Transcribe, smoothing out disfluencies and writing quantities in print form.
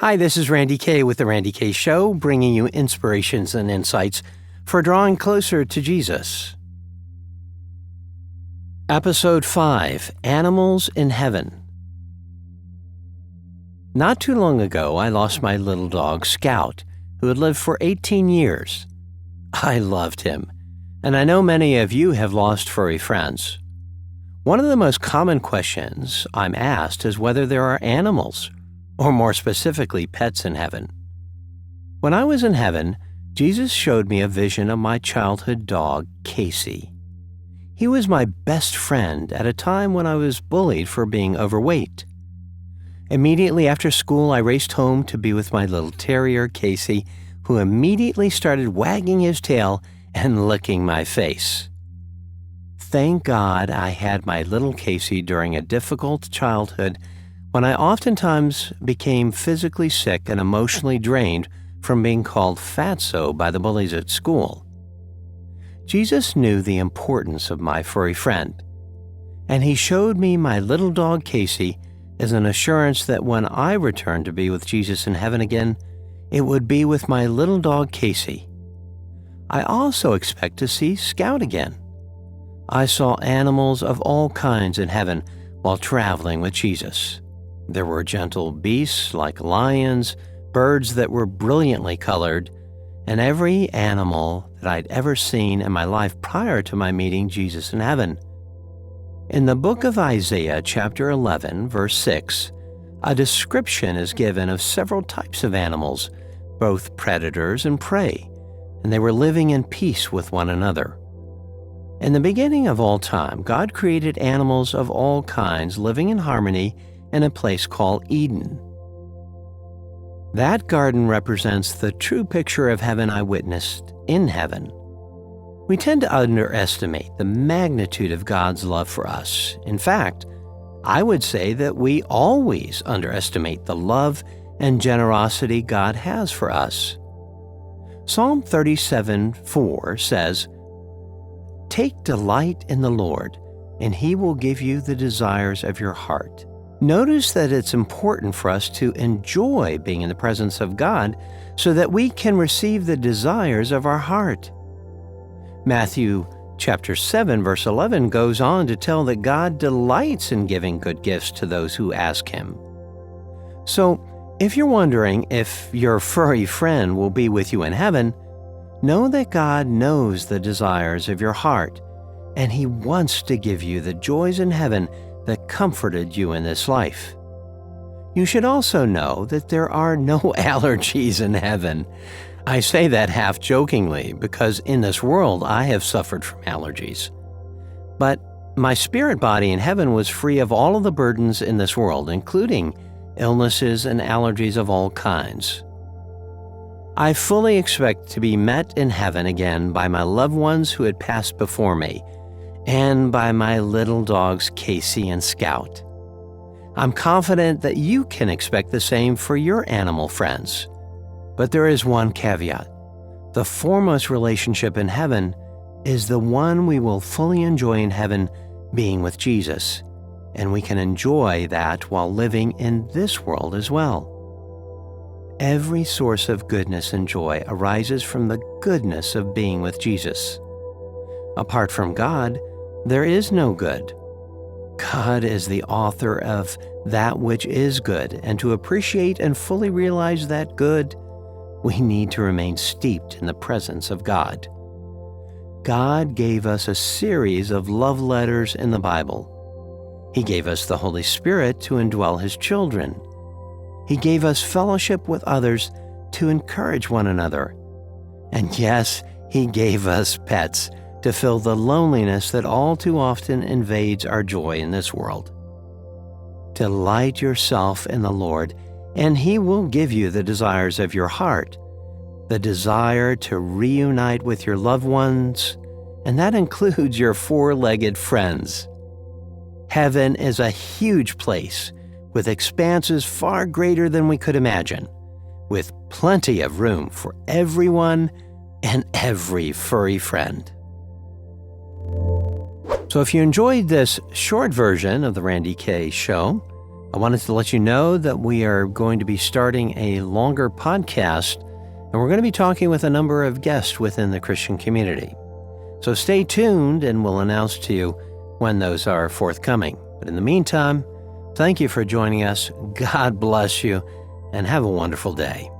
Hi, this is Randy Kay with The Randy Kay Show, bringing you inspirations and insights for drawing closer to Jesus. Episode 5, Animals in Heaven. Not too long ago, I lost my little dog, Scout, who had lived for 18 years. I loved him, and I know many of you have lost furry friends. One of the most common questions I'm asked is whether there are animals, or more specifically, pets in heaven. When I was in heaven, Jesus showed me a vision of my childhood dog, Casey. He was my best friend at a time when I was bullied for being overweight. Immediately after school, I raced home to be with my little terrier, Casey, who immediately started wagging his tail and licking my face. Thank God I had my little Casey during a difficult childhood when I oftentimes became physically sick and emotionally drained from being called fatso by the bullies at school. Jesus knew the importance of my furry friend, and he showed me my little dog Casey as an assurance that when I returned to be with Jesus in heaven again, it would be with my little dog Casey. I also expect to see Scout again. I saw animals of all kinds in heaven while traveling with Jesus. There were gentle beasts like lions, birds that were brilliantly colored, and every animal that I'd ever seen in my life prior to my meeting Jesus in heaven. In the book of Isaiah, chapter 11, verse 6, a description is given of several types of animals, both predators and prey, and they were living in peace with one another. In the beginning of all time, God created animals of all kinds living in harmony in a place called Eden. That garden represents the true picture of heaven I witnessed in heaven. We tend to underestimate the magnitude of God's love for us. In fact, I would say that we always underestimate the love and generosity God has for us. Psalm 37:4 says, "Take delight in the Lord, and He will give you the desires of your heart." Notice that it's important for us to enjoy being in the presence of God so that we can receive the desires of our heart. Matthew chapter 7, verse 11 goes on to tell that God delights in giving good gifts to those who ask Him. So, if you're wondering if your furry friend will be with you in heaven, know that God knows the desires of your heart, and He wants to give you the joys in heaven that comforted you in this life. You should also know that there are no allergies in heaven. I say that half jokingly because in this world I have suffered from allergies. But my spirit body in heaven was free of all of the burdens in this world, including illnesses and allergies of all kinds. I fully expect to be met in heaven again by my loved ones who had passed before me, and by my little dogs Casey and Scout. I'm confident that you can expect the same for your animal friends. But there is one caveat. The foremost relationship in heaven is the one we will fully enjoy in heaven, being with Jesus, and we can enjoy that while living in this world as well. Every source of goodness and joy arises from the goodness of being with Jesus. Apart from God, there is no good. God is the author of that which is good, and to appreciate and fully realize that good, we need to remain steeped in the presence of God. God gave us a series of love letters in the Bible. He gave us the Holy Spirit to indwell His children. He gave us fellowship with others to encourage one another. And yes, He gave us pets to fill the loneliness that all too often invades our joy in this world. Delight yourself in the Lord, and He will give you the desires of your heart, the desire to reunite with your loved ones, and that includes your four-legged friends. Heaven is a huge place with expanses far greater than we could imagine, with plenty of room for everyone and every furry friend. So if you enjoyed this short version of the Randy Kay Show, I wanted to let you know that we are going to be starting a longer podcast, and we're going to be talking with a number of guests within the Christian community. So stay tuned, and we'll announce to you when those are forthcoming. But in the meantime, thank you for joining us. God bless you, and have a wonderful day.